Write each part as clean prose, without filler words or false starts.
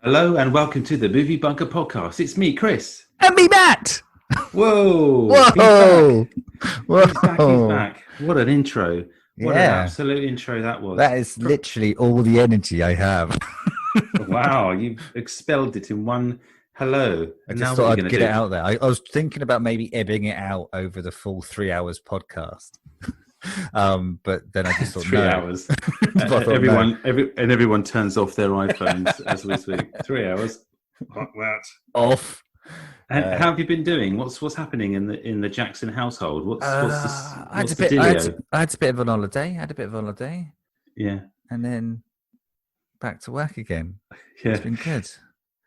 Hello and welcome to the Movie Bunker podcast. It's me, Chris. And me, Matt. Whoa! Whoa! He's back. What an intro. What an absolute intro that was. That is literally all the energy I have. Wow, you've expelled it in one hello. I just thought I'd get it out there. I was thinking about maybe ebbing it out over the full 3 hours podcast. But then I just thought 3 hours. Everyone turns off their iPhones as we speak. 3 hours. Off. And how have you been doing? What's happening in the Jackson household? I had a bit of an holiday. Yeah. And then back to work again. Yeah. It's been good.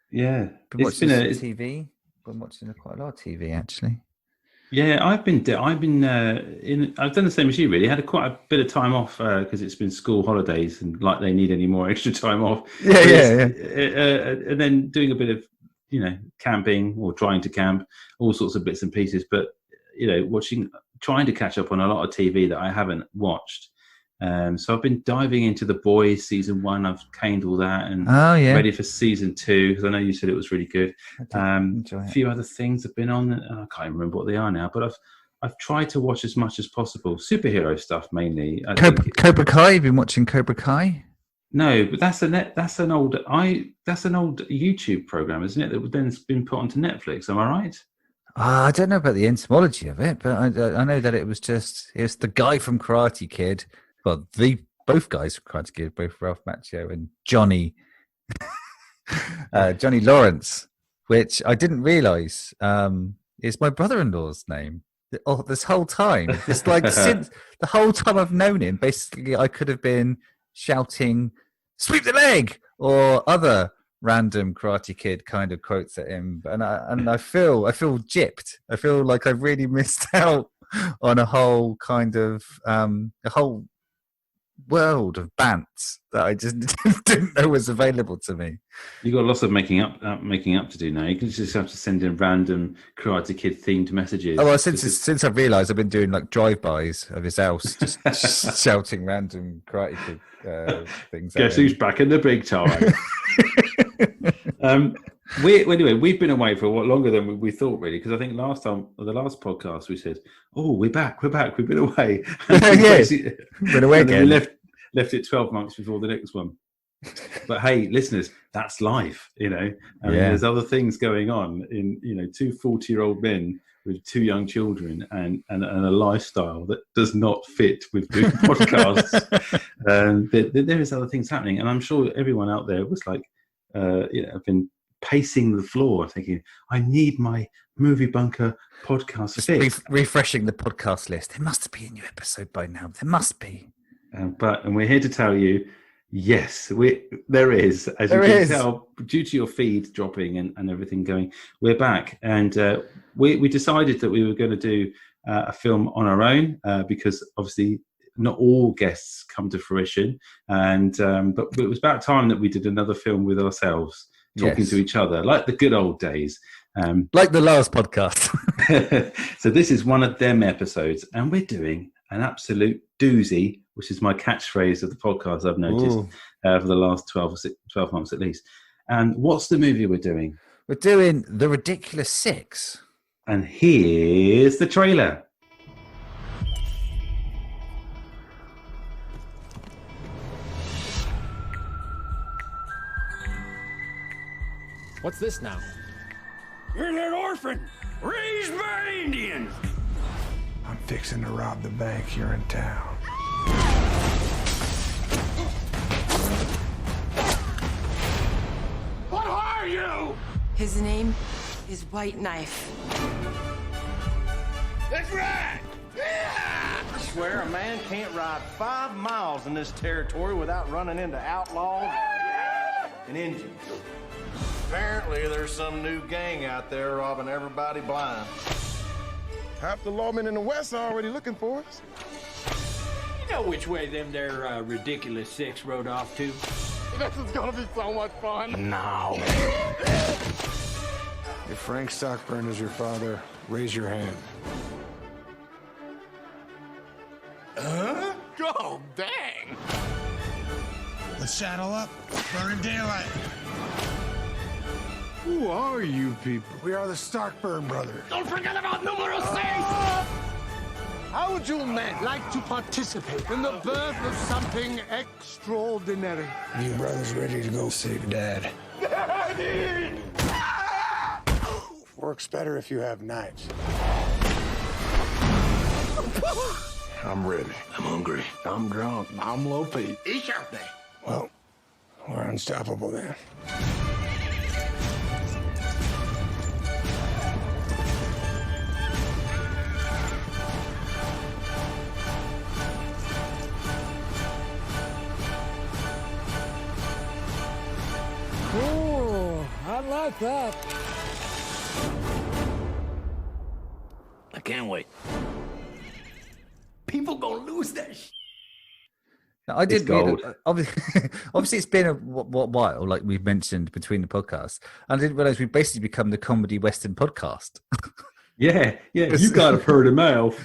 Yeah. Been watching TV. Been watching quite a lot of TV actually. Yeah, I've done the same as you. Really, had quite a bit of time off because it's been school holidays, and like they need any more extra time off. Yeah. And then doing a bit of camping or trying to camp, all sorts of bits and pieces. But trying to catch up on a lot of TV that I haven't watched. So I've been diving into The Boys season 1. I've caned all that and ready for season 2 because I know you said it was really good. A few other things have been on. I can't remember what they are now, but I've tried to watch as much as possible. Superhero stuff mainly. Cobra Kai. You've been watching Cobra Kai? No, but that's an old YouTube program, isn't it? That then been put onto Netflix. Am I right? I don't know about the etymology of it, but I know that it was the guy from Karate Kid. Well, both guys from Karate Kid, both Ralph Macchio and Johnny Lawrence, which I didn't realise is my brother-in-law's name. This whole time, it's like since the whole time I've known him, basically I could have been shouting "sweep the leg" or other random Karate Kid kind of quotes at him, and I feel gypped. I feel like I've really missed out on a whole kind of a whole world of bants that I just didn't know was available to me. You've got lots of making up to do now. You can just have to send in random Karate Kid themed messages. Oh, well, since I've realised, I've been doing like drive-bys of his house, just shouting random Karate Kid things. Guess who's back in the big time? We've been away for a lot longer than we thought, really, because I think the last podcast, we said, "Oh, we're back, we've been away." Been away again. We left it 12 months before the next one. But hey, listeners, that's life, There's other things going on in, 2 40-year-old men with 2 young children and a lifestyle that does not fit with doing podcasts. There is other things happening, and I'm sure everyone out there was like, I've been pacing the floor thinking, I need my Movie Bunker podcast fix. Refreshing the podcast list. There must be a new episode by now. There must be. And we're here to tell you, yes, there is. As you can tell, due to your feed dropping and everything going, we're back. And we decided that we were going to do a film on our own because obviously not all guests come to fruition. And but it was about time that we did another film with ourselves, talking to each other, like the good old days. Like the last podcast. So this is one of them episodes, and we're doing an absolute doozy, which is my catchphrase of the podcast I've noticed for the last 12 months at least. And what's the movie we're doing? We're doing The Ridiculous Six. And here's the trailer. What's this now? You're an orphan, raised by Indians. I'm fixing to rob the bank here in town. What are you? His name is White Knife. That's right. Yeah! I swear a man can't ride 5 miles in this territory without running into outlaws and Indians. Apparently, there's some new gang out there robbing everybody blind. Half the lawmen in the West are already looking for us. You know which way them there ridiculous six rode off to? This is gonna be so much fun. No. If Frank Stockburn is your father, raise your hand. Huh? Oh, dang. Let's saddle up. Burn in daylight. Who are you people? We are the Starkburn brothers. Don't forget about numero 6! How would you men like to participate in the birth of something extraordinary? You brothers ready to go save Dad? Daddy! Works better if you have knives. I'm ready. I'm hungry. I'm drunk. I'm low feet. Eat your thing. Well, we're unstoppable then. Cool. I like that. I can't wait. People gonna lose that shit. I did gold. Obviously, it's been a while, like we've mentioned between the podcasts. And I didn't realize we've basically become the comedy Western podcast. Yeah. You gotta have heard him out.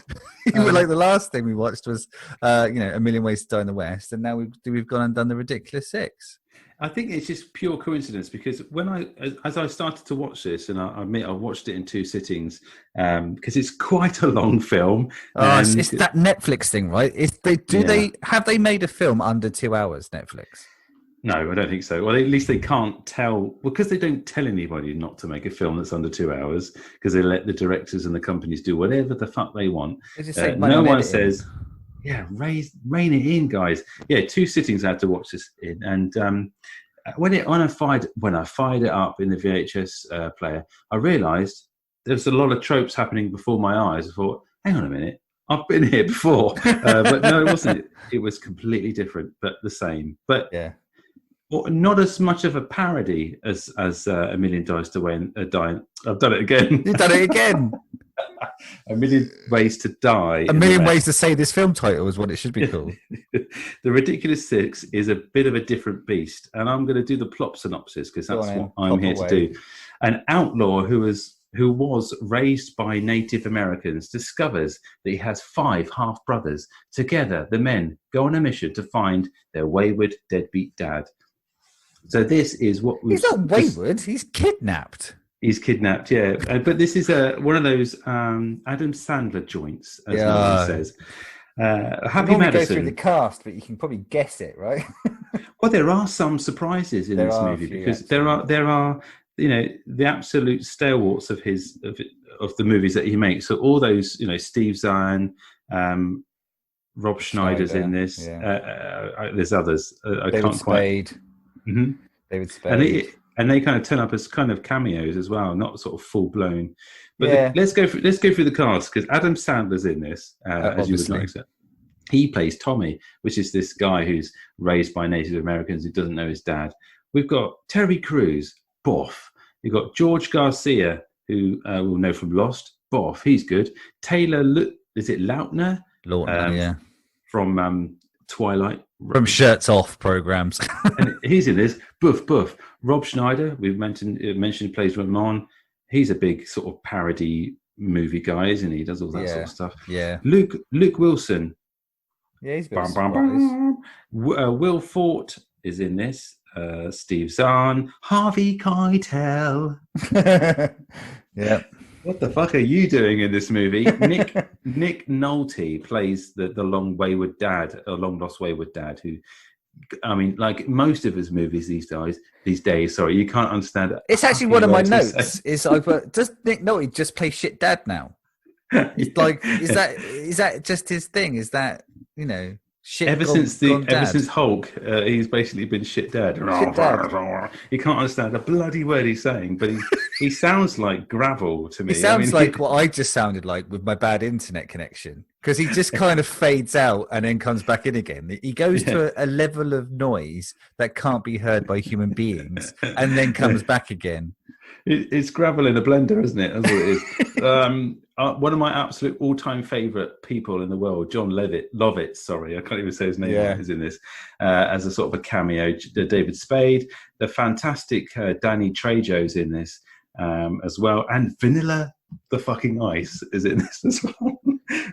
Like the last thing we watched was, A Million Ways to Die in the West, and now we've gone and done the Ridiculous Six. I think it's just pure coincidence because as I started to watch this, and I admit I watched it in 2 sittings because it's quite a long film. It's that Netflix thing, right? Have they made a film under 2 hours? Netflix? No, I don't think so. Well, at least they can't tell because they don't tell anybody not to make a film that's under 2 hours because they let the directors and the companies do whatever the fuck they want. They just say no one says, "Yeah, rein it in, guys." Yeah, 2 sittings I had to watch this in, and when I fired it up in the VHS player, I realised there was a lot of tropes happening before my eyes. I thought, hang on a minute, I've been here before, but no, it wasn't. It was completely different, but the same. But yeah. Well, not as much of a parody as A Million Ways to Die. I've done it again. You've done it again. A Million Ways to Die. A Million Ways to Say This Film title is what it should be called. The Ridiculous Six is a bit of a different beast, and I'm going to do the plot synopsis because that's what I'm here to do. An outlaw who was raised by Native Americans discovers that he has 5 half-brothers. Together, the men go on a mission to find their wayward, deadbeat dad. So this is what he's not wayward. He's kidnapped. He's kidnapped, yeah. But this is one of those Adam Sandler joints, as he says. Happy Madison. Go through the cast, but you can probably guess it, right? Well, there are some surprises in this movie because there are the absolute stalwarts of the movies that he makes. So all those Steve Zahn, Rob Schneider's in this. Yeah. There's others. David Spade. Mm-hmm. David Spade. And they kind of turn up as kind of cameos as well, not sort of full blown. But let's go through the cast because Adam Sandler's in this, as you would like to. He plays Tommy, which is this guy who's raised by Native Americans who doesn't know his dad. We've got Terry Crews, Boff. We've got George Garcia, who we'll know from Lost, Boff. He's good. Taylor, is it Lautner? Lautner, from Twilight. From Shirts Off programs. And he's in this. Buff. Rob Schneider, we've mentioned plays Ramon. He's a big sort of parody movie guy, isn't he? He does all that sort of stuff. Yeah. Luke Wilson. Yeah, he's been Will Fort is in this. Steve Zahn. Harvey Keitel. Yeah. What the fuck are you doing in this movie? Nick Nolte plays the long wayward dad, a long lost wayward dad who, I mean, like most of his movies these days, sorry, you can't understand. It's actually one of my notes. Is does Nick Nolte just play shit dad now? It's like, is that just his thing? Is that shit? Ever since Hulk, he's basically been shit dad. Shit dad. You can't understand a bloody word he's saying, but he sounds like gravel to me. He sounds like what I just sounded like with my bad internet connection, because he just kind of fades out and then comes back in again. He goes to a level of noise that can't be heard by human beings and then comes back again. It's gravel in a blender, isn't it? That's what it is. One of my absolute all-time favourite people in the world, John Lovitz, sorry, I can't even say his name, is in this, as a sort of a cameo. David Spade, the fantastic Danny Trejo's in this as well, and Vanilla the fucking Ice is in this as well.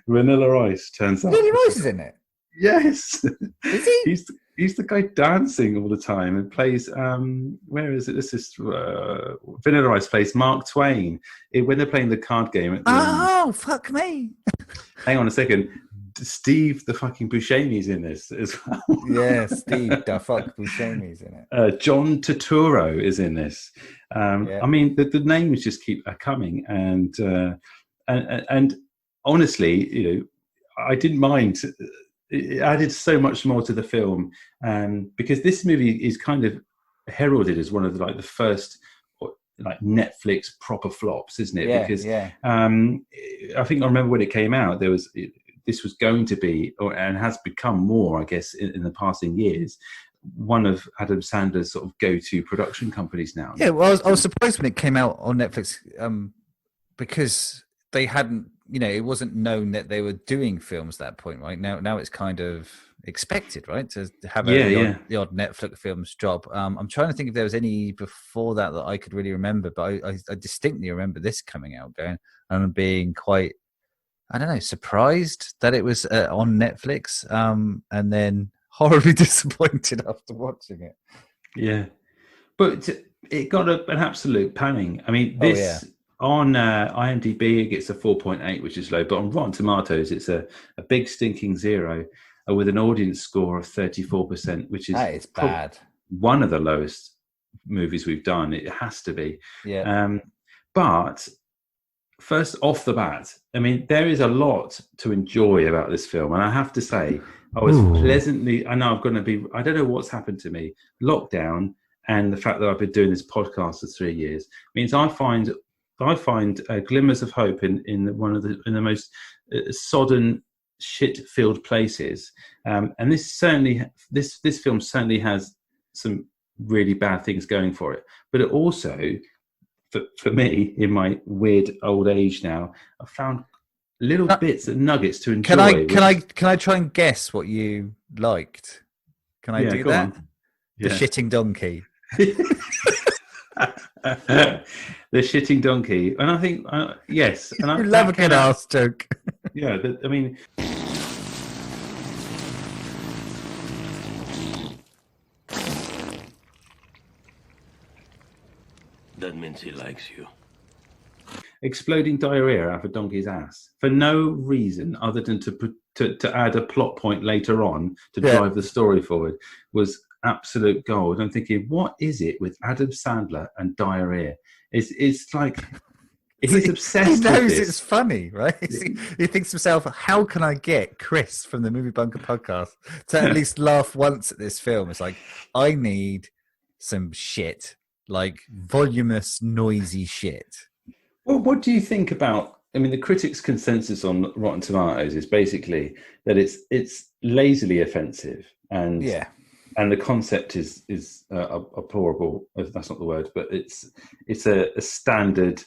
Vanilla Ice turns up. Vanilla Ice is in it? Yes. Is he? He's the guy dancing all the time and plays. Where is it? This is Vanilla Ice plays Mark Twain when they're playing the card game. At the Oh, fuck me! Hang on a second. Steve the fucking Buscemi's in this as well. Yeah, Steve the fuck Buscemi's in it. John Turturro is in this. I mean, the names just keep coming, and honestly, you know, I didn't mind. It added so much more to the film, because this movie is kind of heralded as one of the first like Netflix proper flops, isn't it? Because I think I remember when it came out, this was going to be, and has become more, I guess, in the passing years, one of Adam Sandler's sort of go-to production companies now. Yeah, well, I was surprised when it came out on Netflix, because they hadn't, you know, it wasn't known that they were doing films at that point, right? Now it's kind of expected, right, to have the odd Netflix films job. I'm trying to think if there was any before that I could really remember, but I distinctly remember this coming out, and being quite, I don't know, surprised that it was on Netflix, and then horribly disappointed after watching it. Yeah, but it got an absolute panning. I mean, this on IMDb it gets a 4.8, which is low, but on Rotten Tomatoes it's a big stinking 0, with an audience score of 34%, which is bad. One of the lowest movies we've done. It has to be. Yeah. But first off the bat, I mean, there is a lot to enjoy about this film, and I have to say, I was pleasantly. I know I don't know what's happened to me. Lockdown and the fact that I've been doing this podcast for 3 years means I find glimmers of hope in the most sodden, shit-filled places. And this film certainly has some really bad things going for it, but it also, for me, in my weird old age now, I've found little bits and nuggets to enjoy. Can I try and guess what you liked? Can I do that? The shitting donkey. The shitting donkey, and I think yes, and I love a good ass joke. Yeah, I mean. That means he likes you. Exploding diarrhea out of a donkey's ass for no reason other than to add a plot point later on to drive the story forward was absolute gold. I'm thinking, what is it with Adam Sandler and diarrhea? It's like he's obsessed. He knows with this. It's funny, right? He thinks to himself, how can I get Chris from the Movie Bunker podcast to at least laugh once at this film? It's like, I need some shit. Like voluminous, noisy shit. Well, what do you think about? I mean, the critics' consensus on Rotten Tomatoes is basically that it's lazily offensive, and the concept is abhorrible. That's not the word, but it's a standard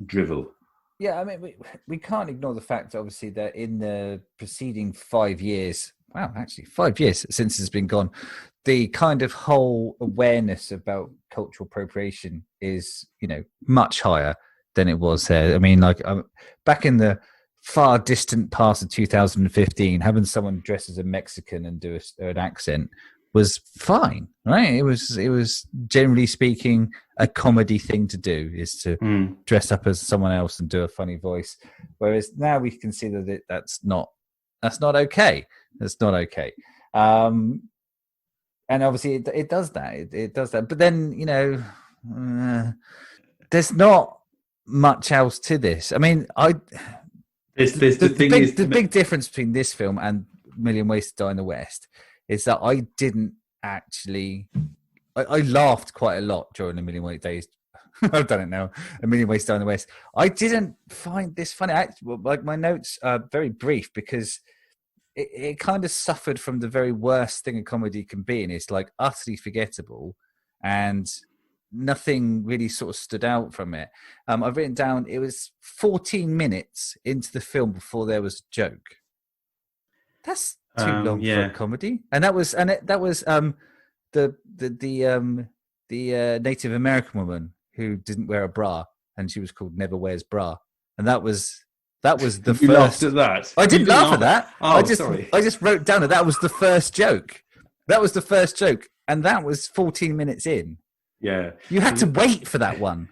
drivel. Yeah, I mean, we can't ignore the fact, obviously, that in the preceding 5 years. Wow, actually, 5 years since it's been gone. The kind of whole awareness about cultural appropriation is, you know, much higher than it was there. I mean, like back in the far distant past of 2015, having someone dress as a Mexican and do an accent was fine, right? It was generally speaking a comedy thing to do, is to dress up as someone else and do a funny voice. Whereas now we can see that that's not okay. That's not okay. And obviously it does that. It does that. But then, you know, there's not much else to this. I mean, the big difference between this film and Million Ways to Die in the West is that I didn't actually. I laughed quite a lot during the Million Ways days. I've done it now. A Million Ways to Die in the West. I didn't find this funny. Like my notes are very brief because it kind of suffered from the very worst thing a comedy can be, and it's like utterly forgettable, and nothing really sort of stood out from it. I've written down it was 14 minutes into the film before there was a joke. That's too long for a comedy, and that was the Native American woman who didn't wear a bra, and she was called Never Wears Bra, and that was That was the You first. laughed at that. I didn't laugh at that. Oh, I just wrote down that was the first joke. That was the first joke, and that was 14 minutes in. Yeah, you had to wait for that one.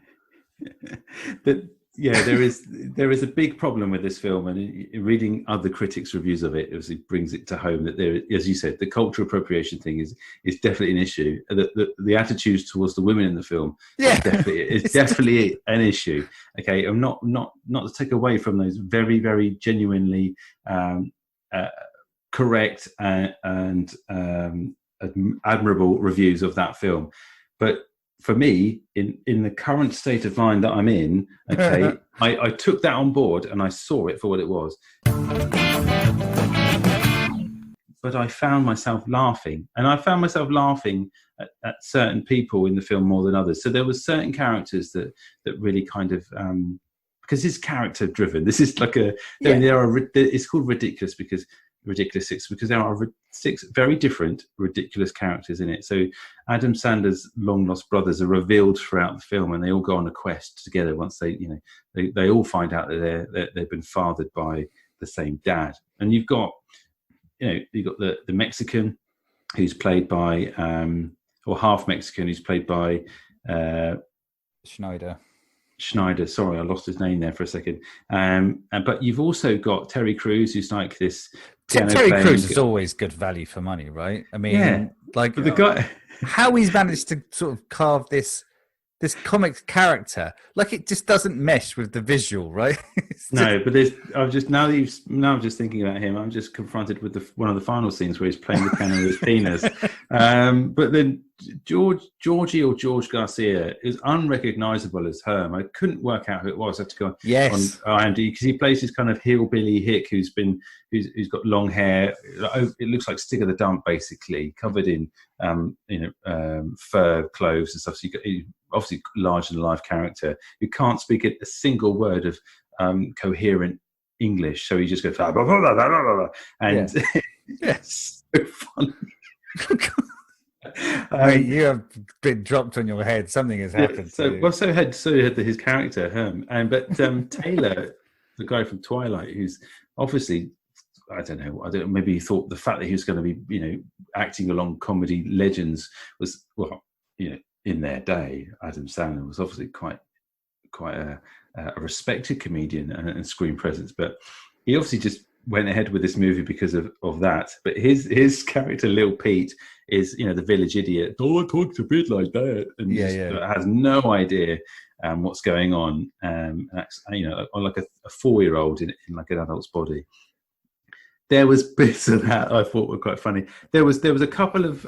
But yeah, there is a big problem with this film, and reading other critics' reviews of it, obviously brings it to home that there, as you said, the cultural appropriation thing is definitely an issue. The attitudes towards the women in the film, is definitely an issue. Okay, I'm not to take away from those very, very genuinely correct and admirable reviews of that film, but for me, in the current state of mind that I'm in, okay, I took that on board and I saw it for what it was. But I found myself laughing, and I found myself laughing at certain people in the film more than others. So there were certain characters that really kind of, because it's character driven. This is like it's called Ridiculous because there are 6 very different ridiculous characters in it. So Adam Sandler's long lost brothers are revealed throughout the film, and they all go on a quest together once they all find out that they've been fathered by the same dad. And you've got the Mexican who's played by or half Mexican who's played by Schneider. Sorry, I lost his name there for a second. But you've also got Terry Crews, who's like this. Terry Crews is always good value for money, right? I mean, like the guy, how he's managed to sort of carve this comic character, like it just doesn't mesh with the visual, right? No, but I'm just thinking about him. I'm just confronted with one of the final scenes where he's playing the piano with his penis. But then George Garcia is unrecognizable as Herm. I couldn't work out who it was. I had to go on IMDb because he plays this kind of hillbilly hick who's got long hair. It looks like Stick of the Dump, basically, covered in fur clothes and stuff. So he's obviously larger than life character who can't speak a single word of coherent English. So he just goes blah, blah, blah, blah, blah, blah, and it's so funny. You have been dropped on your head. Something has happened. So had his character Herm, but Taylor, the guy from Twilight, who's obviously, I don't know, maybe he thought the fact that he was going to be, acting along comedy legends was, in their day, Adam Sandler was obviously quite a respected comedian and screen presence, but he obviously just went ahead with this movie because of that. But his character, Lil Pete, is the village idiot. Oh, I talked a bit like that, and has no idea what's going on. Like a 4-year-old in like an adult's body. There was bits of that I thought were quite funny. There was a couple of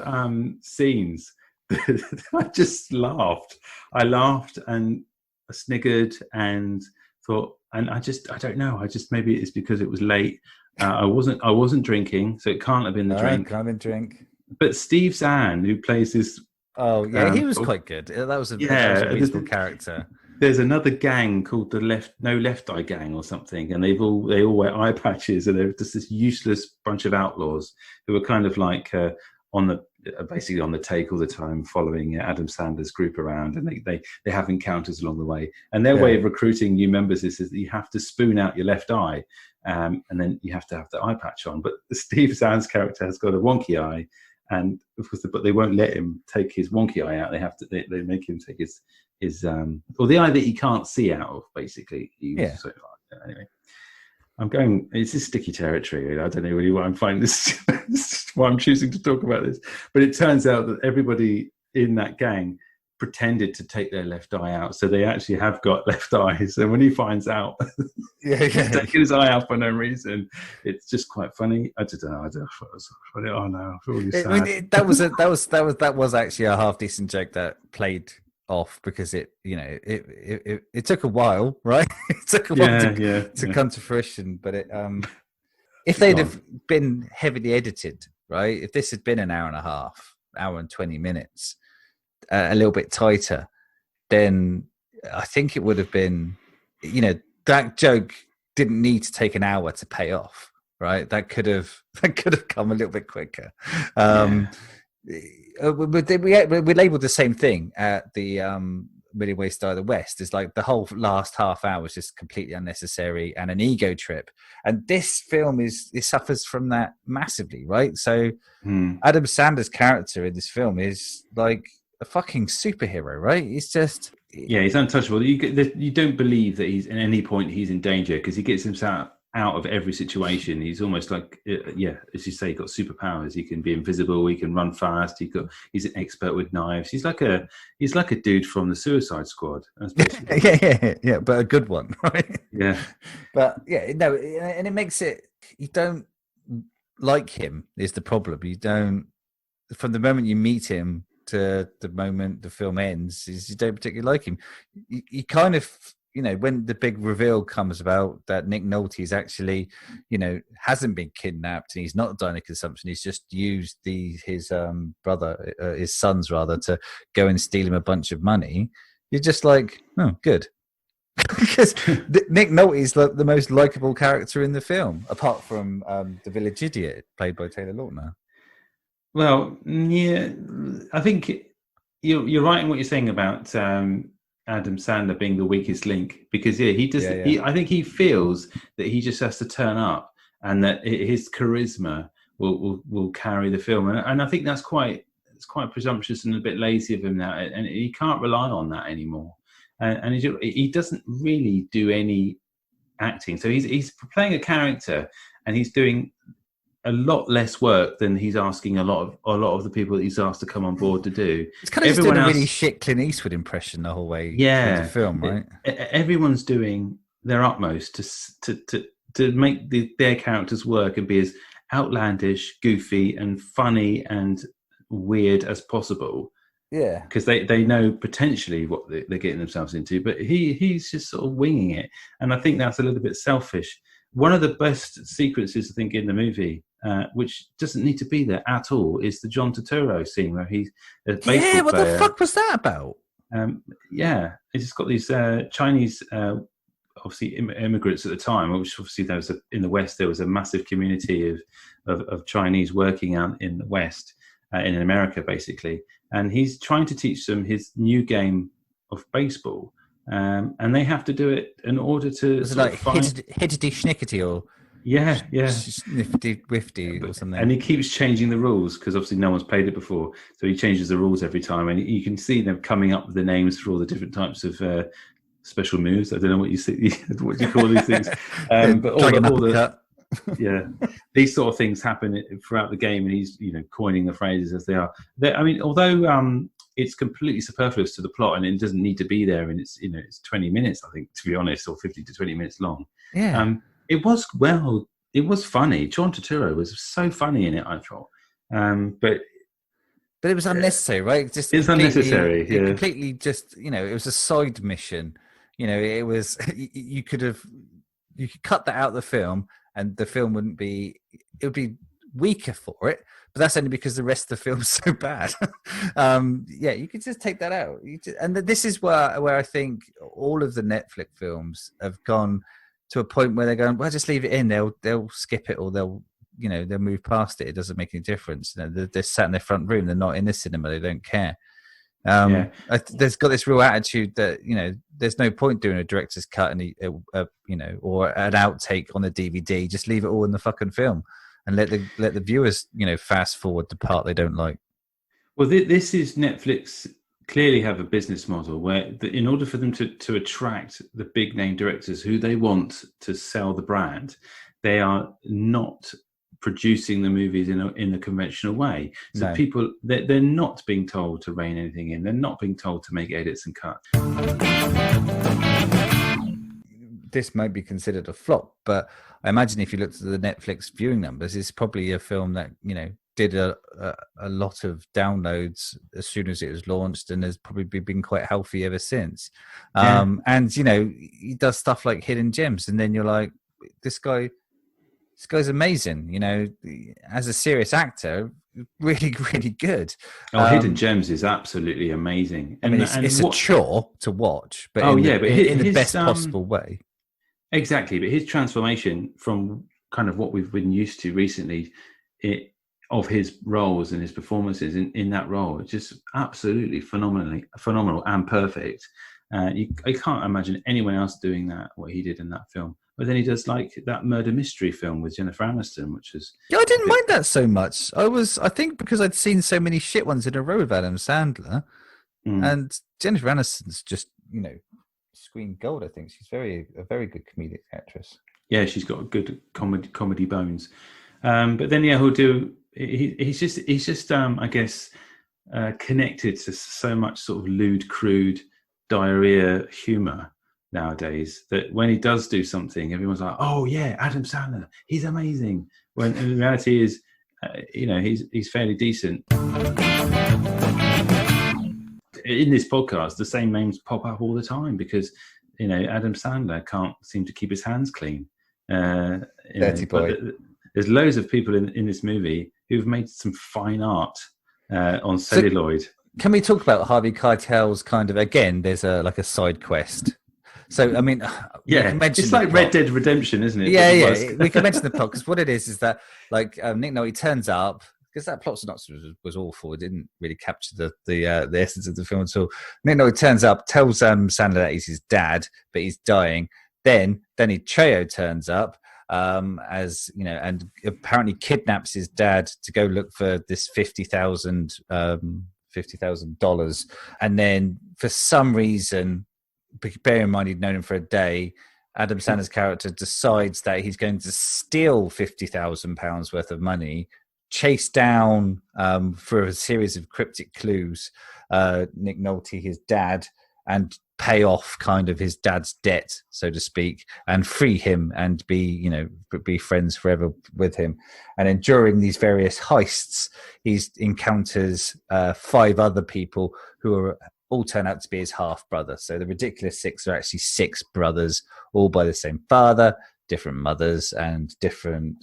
scenes that I just laughed. I laughed and I sniggered and thought, and I don't know. Maybe it's because it was late. I wasn't drinking, so it can't have been the drink. Can't have been drink. But Steve Zahn, who plays this, he was quite good. That was a reasonable character. There's another gang called the No Left Eye Gang or something, and they all wear eye patches, and they're just this useless bunch of outlaws who are kind of like basically on the take all the time, following Adam Sandler's group around, and they have encounters along the way. And their way of recruiting new members is that you have to spoon out your left eye, and then you have to have the eye patch on. But Steve Zahn's character has got a wonky eye, and of course, but they won't let him take his wonky eye out. They make him take his or the eye that he can't see out of, basically. So, anyway. It's a sticky territory. I don't know really why I'm finding this, why I'm choosing to talk about this. But it turns out that everybody in that gang pretended to take their left eye out. So they actually have got left eyes. And when he finds out he's taking his eye out for no reason, it's just quite funny. I don't know. Oh no, I feel really sad. That was actually a half decent joke that played off because it took a while, right? It took a while to come to fruition, but if they'd have been heavily edited, right, if this had been an hour and a half, hour and 20 minutes, a little bit tighter, then I think it would have been, that joke didn't need to take an hour to pay off, right? That could have come a little bit quicker. We labeled the same thing at the Million Ways to Die in the West is like the whole last half hour is just completely unnecessary and an ego trip. And this film it suffers from that massively, right? So Adam Sandler's character in this film is like a fucking superhero, right? It's just he's untouchable. You don't believe that he's at any point he's in danger because he gets himself out of every situation. He's almost like, as you say, got superpowers. He can be invisible. He can run fast. He's an expert with knives. He's like a dude from the Suicide Squad. yeah, but a good one, right? Yeah, but and it makes it you don't like him is the problem. You don't from the moment you meet him to the moment the film ends is you don't particularly like him. You kind of. When the big reveal comes about that Nick Nolte is actually, hasn't been kidnapped and he's not dying of consumption, he's just used his sons to go and steal him a bunch of money. You're just like, oh, good. Because Nick Nolte is the most likable character in the film, apart from the village idiot played by Taylor Lautner. Well, yeah, I think you're right in what you're saying about Adam Sandler being the weakest link, because he does. I think he feels that he just has to turn up, and that his charisma will carry the film, and I think that's quite presumptuous and a bit lazy of him now, and he can't rely on that anymore, and he doesn't really do any acting, so he's playing a character, and he's doing a lot less work than he's asking a lot of the people that he's asked to come on board to do. It's kind of just doing a really shit Clint Eastwood impression the whole way through the film, right? Everyone's doing their utmost to make their characters work and be as outlandish, goofy, and funny and weird as possible. Yeah, because they know potentially what they're getting themselves into, but he's just sort of winging it, and I think that's a little bit selfish. One of the best sequences, I think, in the movie, which doesn't need to be there at all, is the John Turturro scene where he's a baseball what player. The fuck was that about? It's just got these Chinese, obviously immigrants at the time, which obviously in the West there was a massive community of Chinese working out in the West, in America basically, and he's trying to teach them his new game of baseball. And they have to do it in order to. Was it like hittity schnickety or snifty wifty or something? And he keeps changing the rules because obviously no one's played it before, so he changes the rules every time, and you can see them coming up with the names for all the different types of special moves. I don't know what you call these things, but all the these sort of things happen throughout the game, and he's coining the phrases as they are. Although it's completely superfluous to the plot, and it doesn't need to be there, and it's 20 minutes, I think, to be honest, or 50 to 20 minutes long. Yeah. It was funny. John Turturro was so funny in it, I thought. But it was unnecessary, right? Just it's unnecessary. It completely just, it was a side mission. It was you could cut that out of the film, and the film would be weaker for it. But that's only because the rest of the film's so bad. You could just take that out. And this is where I think all of the Netflix films have gone to a point where they're going, well, just leave it in. They'll skip it, or they'll move past it. It doesn't make any difference. They're sat in their front room. They're not in the cinema. They don't care. There's got this real attitude that there's no point doing a director's cut and or an outtake on a DVD. Just leave it all in the fucking film. And let the viewers, fast forward the part they don't like. Well, this is Netflix clearly have a business model where, in order for them to attract the big name directors who they want to sell the brand, they are not producing the movies in a conventional way. So people, they're not being told to rein anything in. They're not being told to make edits and cuts. This might be considered a flop, but I imagine if you looked at the Netflix viewing numbers, it's probably a film that did a lot of downloads as soon as it was launched, and has probably been quite healthy ever since. And he does stuff like Hidden Gems, and then you're like, this guy's amazing. As a serious actor, really, really good. Hidden Gems is absolutely amazing. It's a chore to watch, but in the best possible way. Exactly, but his transformation from kind of what we've been used to recently, of his roles and his performances in that role. It's just absolutely phenomenal and perfect. I can't imagine anyone else doing that, what he did in that film. But then he does like that murder mystery film with Jennifer Aniston, which was... Yeah, I didn't mind that so much. I think because I'd seen so many shit ones in a row with Adam Sandler, and Jennifer Aniston's just, screen gold, I think. She's a very good comedic actress. Yeah, she's got good comedy bones. But then, he'll do... He's just I guess, connected to so much sort of lewd, crude, diarrhea humour nowadays that when he does do something, everyone's like, "Oh yeah, Adam Sandler, he's amazing." When in reality is, he's fairly decent. In this podcast, the same names pop up all the time because Adam Sandler can't seem to keep his hands clean. Dirty boy. There's loads of people in this movie who've made some fine art on celluloid. So, can we talk about Harvey Keitel's kind of, again, there's a side quest. So, I mean, it's like Red Dead Redemption, isn't it? Yeah. We can mention the plot because what it is that like Nick Nolte turns up, because that plot synopsis was awful. It didn't really capture the essence of the film at all. Nick Nolte turns up, tells Sandler that he's his dad, but he's dying. Then Danny Trejo turns up, as and apparently kidnaps his dad to go look for this $50,000, and then for some reason, bear in mind he'd known him for a day, Adam Sandler's character decides that he's going to steal £50,000 worth of money, chase down for a series of cryptic clues Nick Nolte, his dad, and pay off kind of his dad's debt, so to speak, and free him and be friends forever with him. And then during these various heists, he encounters 5 other people who all turn out to be his half brother. So the ridiculous 6 are actually 6 brothers, all by the same father, different mothers, and different,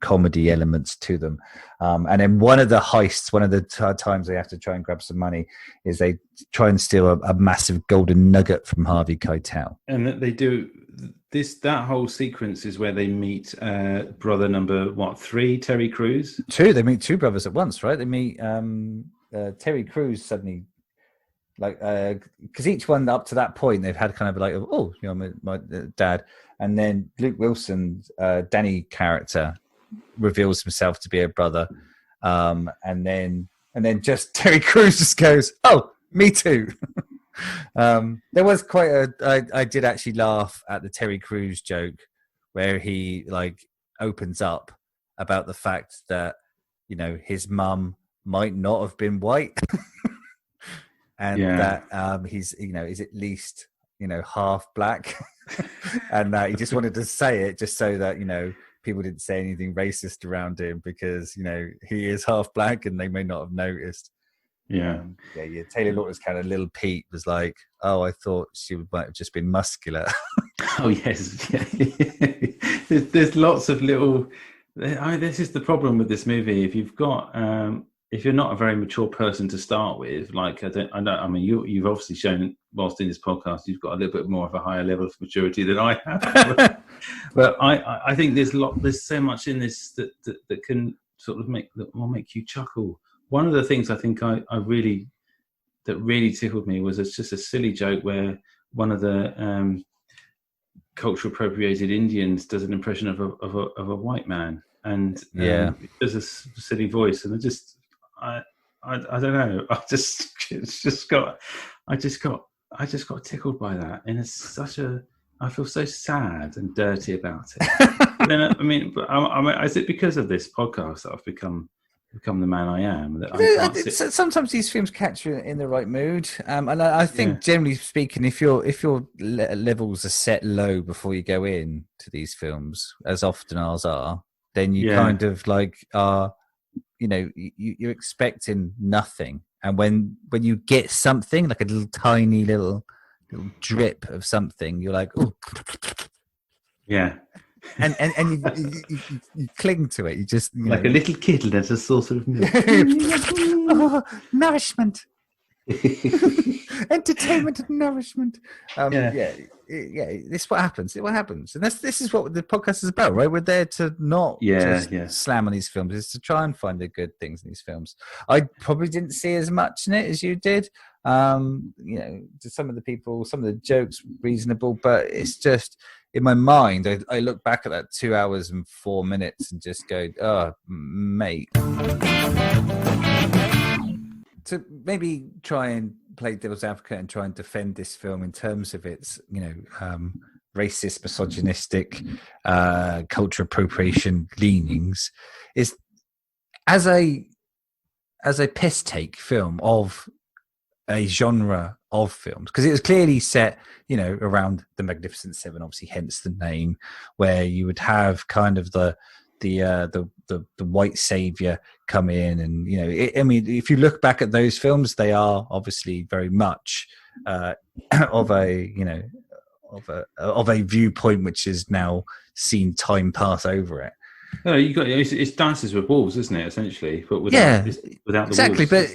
comedy elements to them. And then one of the heists, one of the times they have to try and grab some money, is they try and steal a massive golden nugget from Harvey Keitel. And they do that whole sequence is where they meet brother number 3, Terry Crews. 2. They meet 2 brothers at once, right? They meet Terry Crews suddenly. Because each one up to that point they've had kind of like, my dad, and then Luke Wilson's Danny character reveals himself to be a brother, and then just Terry Crews just goes, "Oh, me too." There was quite I did actually laugh at the Terry Crews joke where he opens up about the fact that his mum might not have been white. And that he's is at least half black, and that he just wanted to say it just so that people didn't say anything racist around him because he is half black and they may not have noticed. Taylor Lautner's kind of Little Pete was like, "Oh, I thought she might have just been muscular." Oh yes, there's lots of little. This is the problem with this movie. If you've got if you're not a very mature person to start with, you've obviously shown whilst in this podcast, you've got a little bit more of a higher level of maturity than I have. But I think there's so much in this that can sort of make you chuckle. One of the things I think that really tickled me was it's just a silly joke where one of the cultural appropriated Indians does an impression of a white man, and does a silly voice, and I don't know. I just got tickled by that, and it's I feel so sad and dirty about it. But then is it because of this podcast that I've become the man I am? That sometimes these films catch you in the right mood, and I think generally speaking, if your levels are set low before you go in to these films, as often ours are, then you kind of are. You're expecting nothing, and when you get something like a little tiny little drip of something, you're like, "Oh, yeah," and you cling to it. You just a little kid that's a saucer of milk. Oh, nourishment. Entertainment and nourishment. Yeah. This is what happens. What happens, and this is what the podcast is about, right? We're there to not slam on these films, is to try and find the good things in these films. I probably didn't see as much in it as you did. To some of the jokes reasonable, but it's just in my mind. I look back at that 2 hours and 4 minutes and just go, "Oh, mate." To maybe try and play devil's advocate and try and defend this film in terms of its, racist, misogynistic, culture appropriation leanings, is as a piss take film of a genre of films, because it was clearly set, around the Magnificent Seven, obviously, hence the name, where you would have kind of the white savior come in, and if you look back at those films, they are obviously very much of a viewpoint which is now seen time pass over it. No, it's Dances with Wolves, isn't it? Essentially, but without the exactly. wolves. But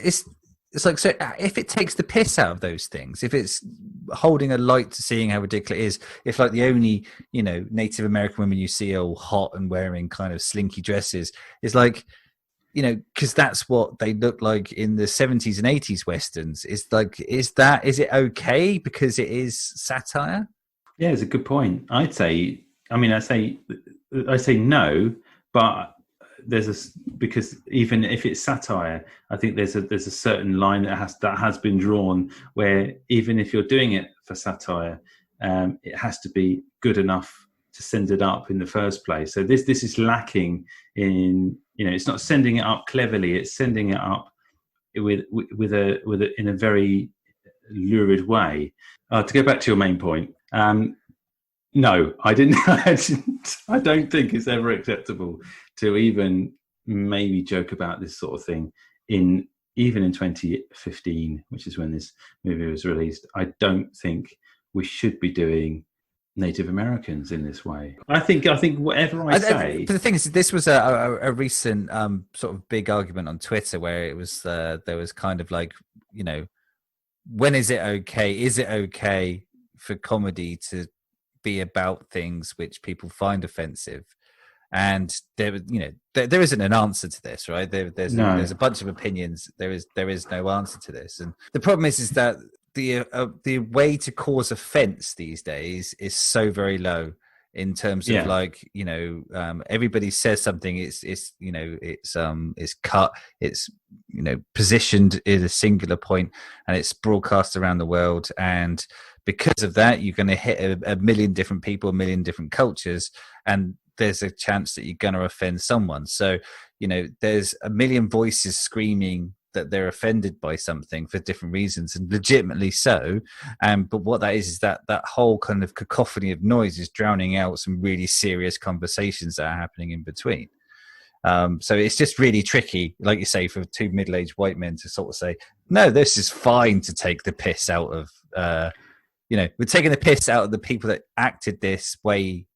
it's like, so if it takes the piss out of those things, if it's holding a light to seeing how ridiculous it is, if like the only, Native American women you see are all hot and wearing kind of slinky dresses, it's like, because that's what they look like in the 70s and 80s Westerns. Is it okay because it is satire? Yeah, it's a good point. I say no, but because even if it's satire, I think there's a certain line that has been drawn where even if you're doing it for satire, it has to be good enough to send it up in the first place. So this is lacking in, it's not sending it up cleverly, it's sending it up with in a very lurid way. To go back to your main point, no, I didn't. I don't think it's ever acceptable to even maybe joke about this sort of thing even in 2015, which is when this movie was released. I don't think we should be doing Native Americans in this way. I think whatever I say. But the thing is, this was a recent sort of big argument on Twitter where it was there was kind of like, when is it okay? Is it okay for comedy to be about things which people find offensive? And there isn't an answer to this, right? There's a bunch of opinions. There is no answer to this, and the problem is that the way to cause offense these days is so very low in terms of everybody says something. It's cut. It's positioned in a singular point, and it's broadcast around the world. And because of that, you're going to hit a million different people, a million different cultures, and there's a chance that you're going to offend someone. So, there's a million voices screaming that they're offended by something for different reasons, and legitimately so. But what that is that whole kind of cacophony of noise is drowning out some really serious conversations that are happening in between. So it's just really tricky, like you say, for two middle-aged white men to sort of say, no, this is fine to take the piss out of, we're taking the piss out of the people that acted this way,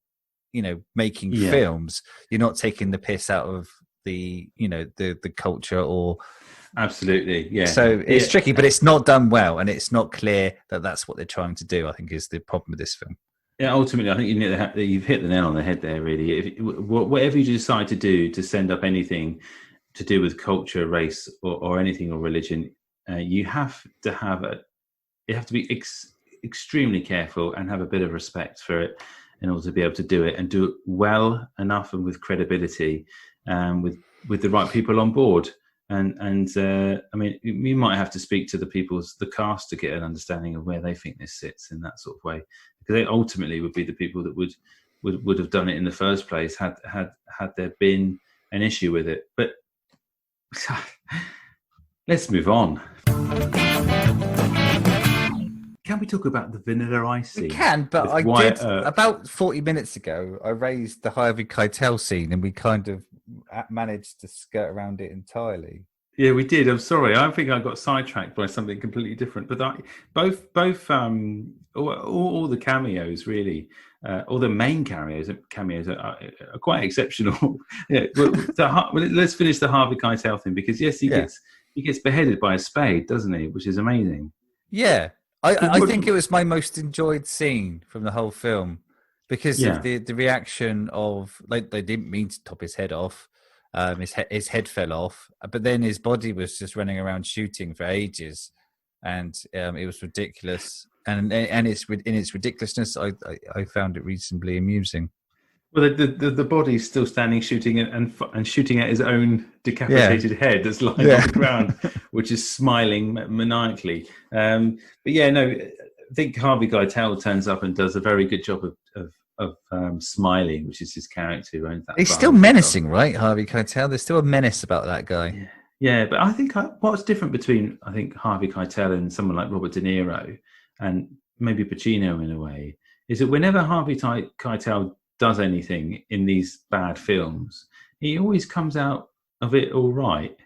making films. You're not taking the piss out of the culture or. Absolutely, yeah. So it's tricky, but it's not done well, and it's not clear that that's what they're trying to do, I think, is the problem with this film. Yeah, ultimately, I think you've hit the nail on the head there, really. Whatever you decide to do to send up anything to do with culture, race, or anything, or religion, you have to be extremely careful and have a bit of respect for it in order to be able to do it, and do it well enough and with credibility, with the right people on board. And I mean, you might have to speak to the cast to get an understanding of where they think this sits in that sort of way, because they ultimately would be the people that would have done it in the first place had there been an issue with it. But let's move on. Can we talk about the Vanilla Ice scene? We can, but about 40 minutes ago, I raised the Harvey Keitel scene, and we kind of managed to skirt around it entirely. Yeah, we did. I'm sorry. I think I got sidetracked by something completely different. But both all the cameos, really, all the main cameos are quite exceptional. Yeah. Let's finish the Harvey Keitel thing, because yes, he gets he gets beheaded by a spade, doesn't he? Which is amazing. Yeah, I think it was my most enjoyed scene from the whole film because of the reaction of, like, they didn't mean to top his head off. His head fell off, but then his body was just running around shooting for ages, and it was ridiculous. And it's in its ridiculousness, I found it reasonably amusing. Well, the body's still standing, shooting and shooting at his own decapitated head that's lying on the ground, which is smiling maniacally. But yeah, no, I think Harvey Keitel turns up and does a very good job of smiling, which is his character. He's still menacing, right, Harvey Keitel? There's still a menace about that guy. Yeah, but I think what's different between Harvey Keitel and someone like Robert De Niro and maybe Pacino in a way is that whenever Harvey Keitel does anything in these bad films, he always comes out of it all right.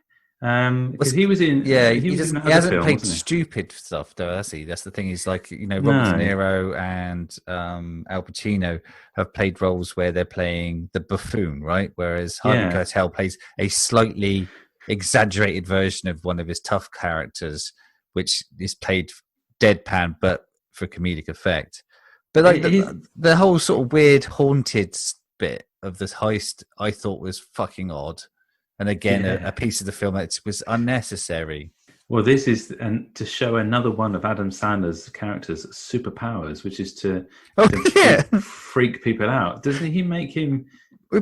Because he was in, he hasn't played stupid stuff though, has he? That's the thing. He's like, Robert De Niro and Al Pacino have played roles where they're playing the buffoon, right? Whereas Harvey Keitel plays a slightly exaggerated version of one of his tough characters, which is played deadpan but for comedic effect. But like the whole sort of weird haunted bit of this heist, I thought was fucking odd. And again, a piece of the film that was unnecessary. Well, this is to show another one of Adam Sandler's characters' superpowers, which is to freak people out. Doesn't he make him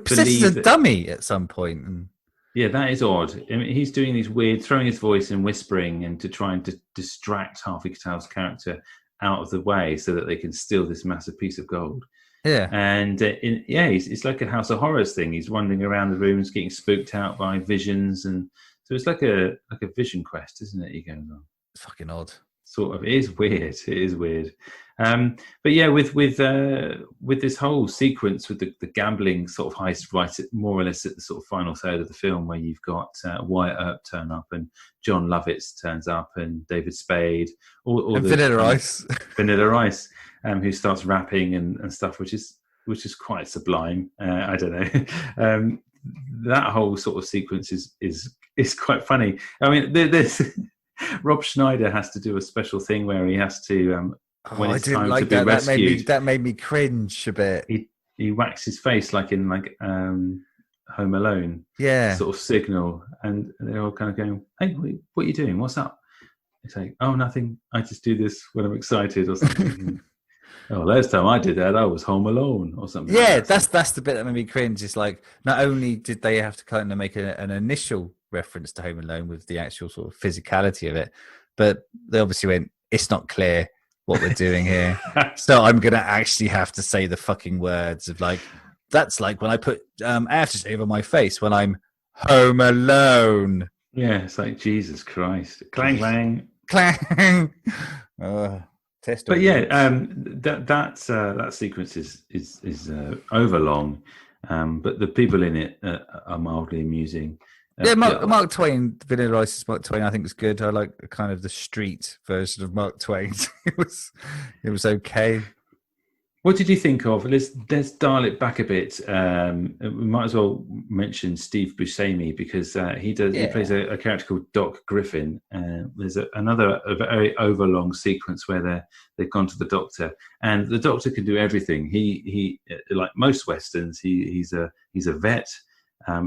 possesses a dummy at some point? Yeah, that is odd. I mean, he's doing these weird, throwing his voice and whispering and to try and distract Harvey Keitel's character out of the way so that they can steal this massive piece of gold. Yeah, and it's like a House of Horrors thing. He's wandering around the rooms, getting spooked out by visions, and so it's like a vision quest, isn't it? He goes on. It's fucking odd. Sort of. It is weird. It is weird. But yeah, with this whole sequence with the gambling sort of heist, right, more or less at the sort of final third of the film, where you've got Wyatt Earp turn up and John Lovitz turns up and David Spade, all Vanilla Ice. Vanilla Ice. Who starts rapping and stuff, which is quite sublime. I don't know. That whole sort of sequence is quite funny. I mean, there's Rob Schneider has to do a special thing where he has to when it's time to be rescued. That made me cringe a bit. He whacks his face like in Home Alone. Yeah, sort of signal, and they're all kind of going, "Hey, what are you doing? What's up?" He's like, "Oh, nothing. I just do this when I'm excited or something." Oh, last time I did that, I was home alone or something. Yeah, like that. that's the bit that made me cringe. It's like, not only did they have to kind of make an initial reference to Home Alone with the actual sort of physicality of it, but they obviously went, it's not clear what we're doing here. So I'm going to actually have to say the fucking words of like, that's like when I put aftershave over my face when I'm home alone. Yeah, it's like, Jesus Christ. Clang, clang. Clang. But yeah, that sequence is overlong, but the people in it are mildly amusing. Mark Twain, Vanilla Ice's Mark Twain, I think was good. I like kind of the street version of Mark Twain. It was okay. What did you think of? Let's dial it back a bit. We might as well mention Steve Buscemi because he plays a character called Doc Griffin. There's a very overlong sequence where they've gone to the doctor, and the doctor can do everything. He like most westerns, he's a vet.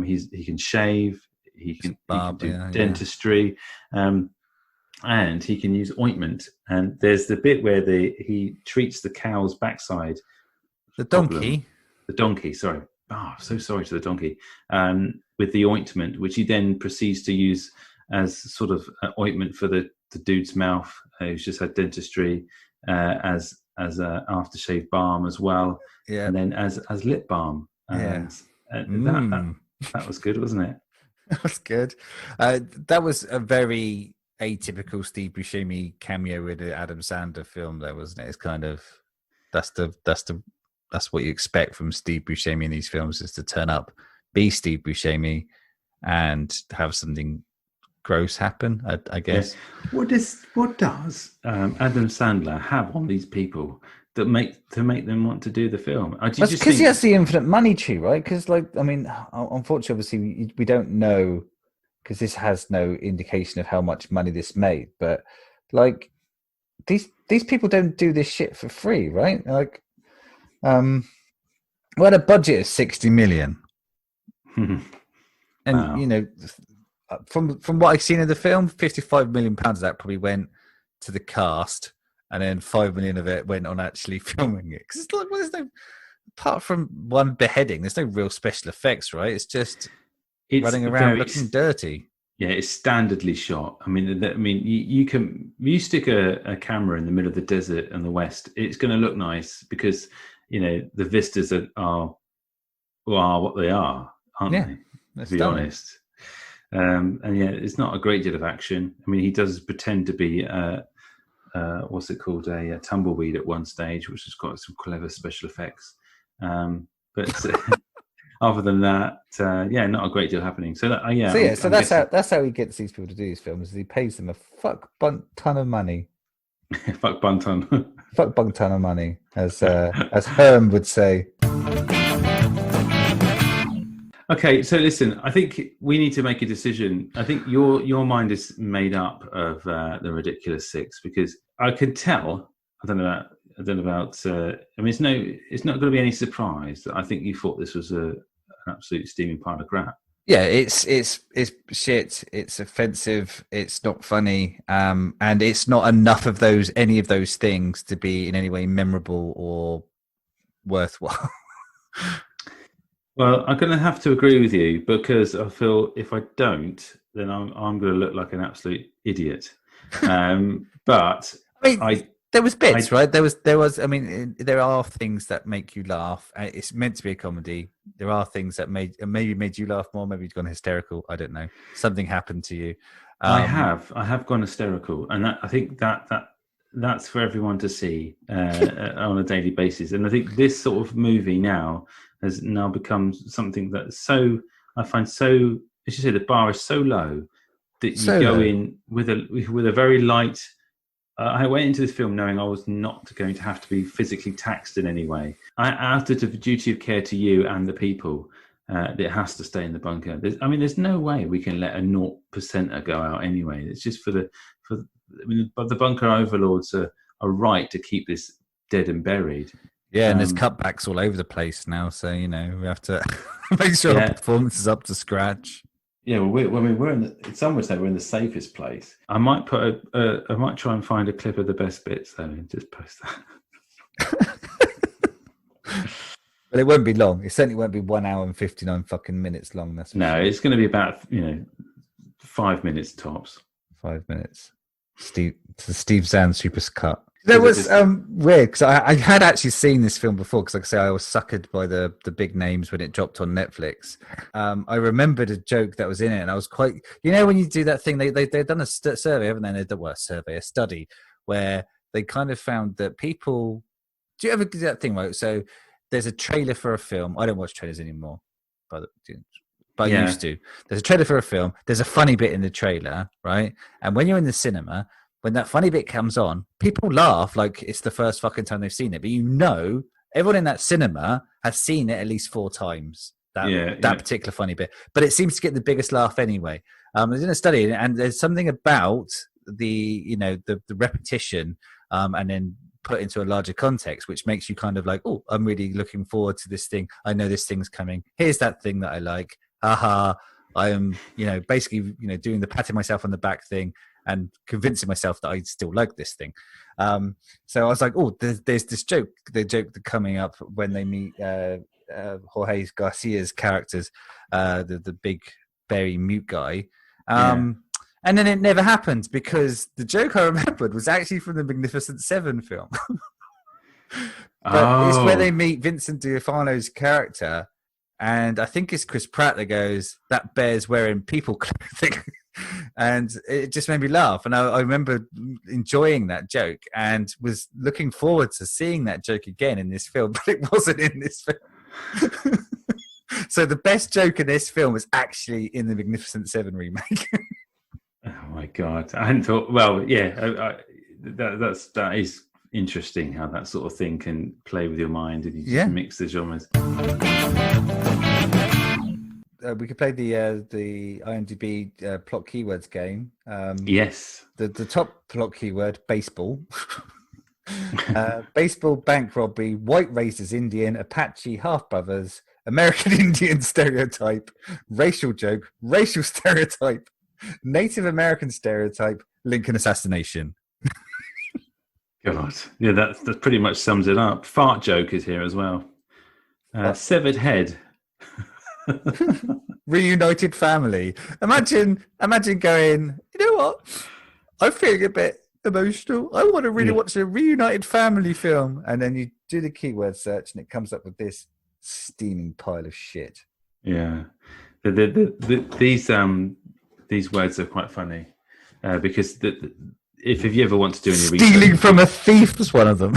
He can shave. He can do dentistry. And he can use ointment. And there's the bit where he treats the cow's backside. The donkey. The donkey, sorry. Oh, so sorry to the donkey. With the ointment, which he then proceeds to use as sort of ointment for the dude's mouth, who's just had dentistry, as a aftershave balm as well. Yeah. And then as lip balm. That was good, wasn't it? That was good. That was a very atypical Steve Buscemi cameo in an Adam Sandler film, there, wasn't it? It's kind of that's what you expect from Steve Buscemi in these films, is to turn up, be Steve Buscemi, and have something gross happen. I guess. Yeah. What does Adam Sandler have on these people that make them want to do the film? That's because he has the infinite money tree, right? Because, like, I mean, unfortunately, obviously, we don't know because this has no indication of how much money this made, but like these people don't do this shit for free, right? Like, we had a budget of 60 million. And Wow. you know, from what I've seen of the film, 55 million pounds of that probably went to the cast, and then 5 million of it went on actually filming it. Because it's like, well, there's no, apart from one beheading, there's no real special effects, right? It's just running around looking dirty. Yeah, it's standardly shot. I mean, you stick a camera in the middle of the desert in the West, it's going to look nice because, you know, the vistas are what they are, aren't they? To be honest. And yeah, it's not a great deal of action. I mean, he does pretend to be what's it called, a tumbleweed at one stage, which has got some clever special effects. But other than that, yeah, not a great deal happening. So that, So that's how he gets these people to do these films. Is he pays them a ton of money. Fuck bun ton. Fuck bun ton of money, as Herm would say. Okay, so listen, I think we need to make a decision. I think your mind is made up of the Ridiculous Six, because I could tell. I don't know about. I mean, it's not going to be any surprise that I think you thought this was an absolute steaming pile of crap. Yeah, it's shit. It's offensive. It's not funny, and it's not enough of any of those things to be in any way memorable or worthwhile. Well, I'm going to have to agree with you, because I feel if I don't, then I'm going to look like an absolute idiot. But I mean, there was bits, right? There was. I mean, there are things that make you laugh. It's meant to be a comedy. There are things that maybe made you laugh more. Maybe you've gone hysterical. I don't know. Something happened to you. I have gone hysterical, and I think that's for everyone to see on a daily basis. And I think this sort of movie now has now become something that's I find as you say, the bar is so low that you go in with a very light. I went into this film knowing I was not going to have to be physically taxed in any way. Out of the duty of care to you and the people, it has to stay in the bunker. There's no way we can let a 0%er go out anyway. It's just but the bunker overlords are right to keep this dead and buried. Yeah, and there's cutbacks all over the place now, so we have to make sure the performance is up to scratch. Yeah, well, we're in some would say we're in the safest place. I might I might try and find a clip of the best bits though, and just post that. But it won't be long. It certainly won't be 1 hour and 59 fucking minutes long. That's no, sure. It's going to be about 5 minutes tops. 5 minutes. Steve Zahn super cut. That was weird, because I had actually seen this film before, because like I say, I was suckered by the big names when it dropped on Netflix. I remembered a joke that was in it, and I was quite, when you do that thing, they've done a survey, haven't they? They've done a study where they kind of found that people, do you ever do that thing, right? So there's a trailer for a film. I don't watch trailers anymore, but I used to. There's a trailer for a film. There's a funny bit in the trailer, right? And when you're in the cinema, when that funny bit comes on, people laugh like it's the first fucking time they've seen it. But everyone in that cinema has seen it at least 4 times, that particular funny bit. But it seems to get the biggest laugh anyway. There's in a study, and there's something about the repetition and then put into a larger context, which makes you kind of like, oh, I'm really looking forward to this thing. I know this thing's coming. Here's that thing that I like. Haha. I am, basically, doing the patting myself on the back thing and convincing myself that I still like this thing. So I was like, oh, there's this joke, the joke coming up when they meet Jorge Garcia's characters, the big, very mute guy. And then it never happened, because the joke I remembered was actually from the Magnificent Seven film. But it's where they meet Vincent D'Onofrio's character, and I think it's Chris Pratt that goes, "That bear's wearing people clothing." And it just made me laugh. And I remember enjoying that joke and was looking forward to seeing that joke again in this film, but it wasn't in this film. So the best joke in this film was actually in the Magnificent Seven remake. Oh my God. I hadn't thought, well, yeah, that is interesting how that sort of thing can play with your mind and you just mix the genres. we could play the IMDb plot keywords game. Yes. The top plot keyword: baseball. Baseball, bank robbery, white racers, Indian, Apache, half brothers, American Indian stereotype, racial joke, racial stereotype, Native American stereotype, Lincoln assassination. God, yeah, that pretty much sums it up. Fart joke is here as well. Severed head. Reunited family. Imagine going, you know what? I'm feeling a bit emotional. I want to really watch a reunited family film. And then you do the keyword search and it comes up with this steaming pile of shit. Yeah. These words are quite funny because if you ever want to do any stealing research, from a thief was one of them.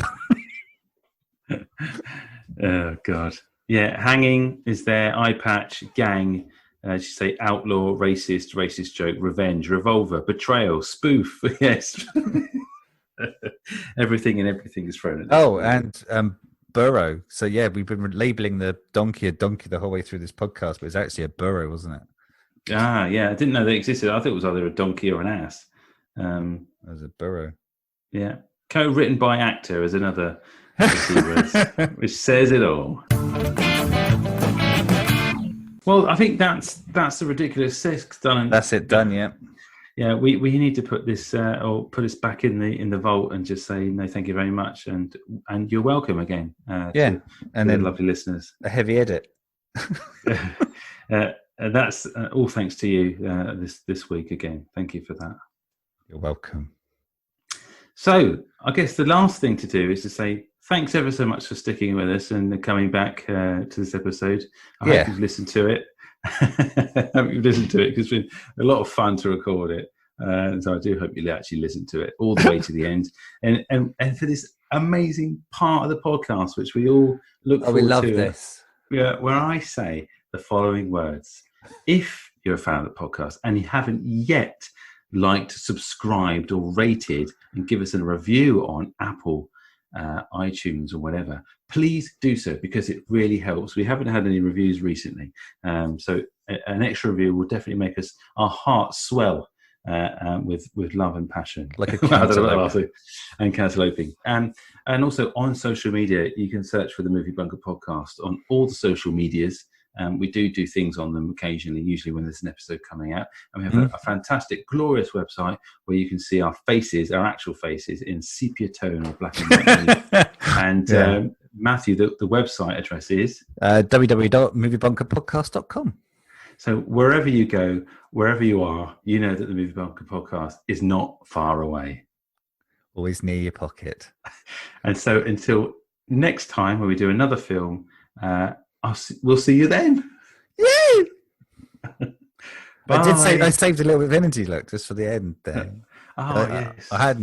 Oh God. Yeah, hanging is there, eye patch, gang, you say outlaw, racist joke, revenge, revolver, betrayal, spoof. Yes. everything is thrown at this. Oh, and burrow. So yeah, we've been labeling the donkey a donkey the whole way through this podcast, but it's actually a burrow, wasn't it? Ah, yeah. I didn't know they existed. I thought it was either a donkey or an ass. As a burrow. Yeah. Co-written by actor is another keyword, which says it all. Well, I think that's the ridiculous six done. That's it done. Yeah. Yeah. We need to put this or put us back in the vault and just say no, thank you very much, and you're welcome again. And then lovely listeners. A heavy edit. That's all thanks to you this week again. Thank you for that. You're welcome. So I guess the last thing to do is to say thanks ever so much for sticking with us and coming back to this episode. I hope you've listened to it. I hope you've listened to it because it's been a lot of fun to record it. So I do hope you'll actually listen to it all the way to the end. And for this amazing part of the podcast, which we all look forward to. We love this. Where I say the following words. If you're a fan of the podcast and you haven't yet liked, subscribed or rated and give us a review on Apple, iTunes or whatever, please do so because it really helps. We haven't had any reviews recently. So an extra review will definitely make our hearts swell with love and passion. Like a cantaloupe. And cantaloping. And also on social media, you can search for the Movie Bunker podcast on all the social medias. We do things on them occasionally, usually when there's an episode coming out. And we have a fantastic, glorious website where you can see our faces, our actual faces, in sepia tone or black and white. And Matthew, the website address is? www.moviebunkerpodcast.com. So wherever you go, wherever you are, you know that the Movie Bunker podcast is not far away. Always near your pocket. And so until next time when we do another film, we'll see you then. Yay! I saved a little bit of energy, look, just for the end there. Yes. I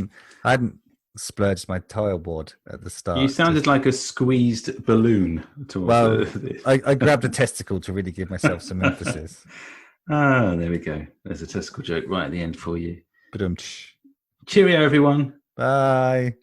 hadn't splurged my tile board at the start. You sounded like a squeezed balloon. I grabbed a testicle to really give myself some emphasis. There we go. There's a testicle joke right at the end for you. Ba-dum-tsh. Cheerio, everyone. Bye.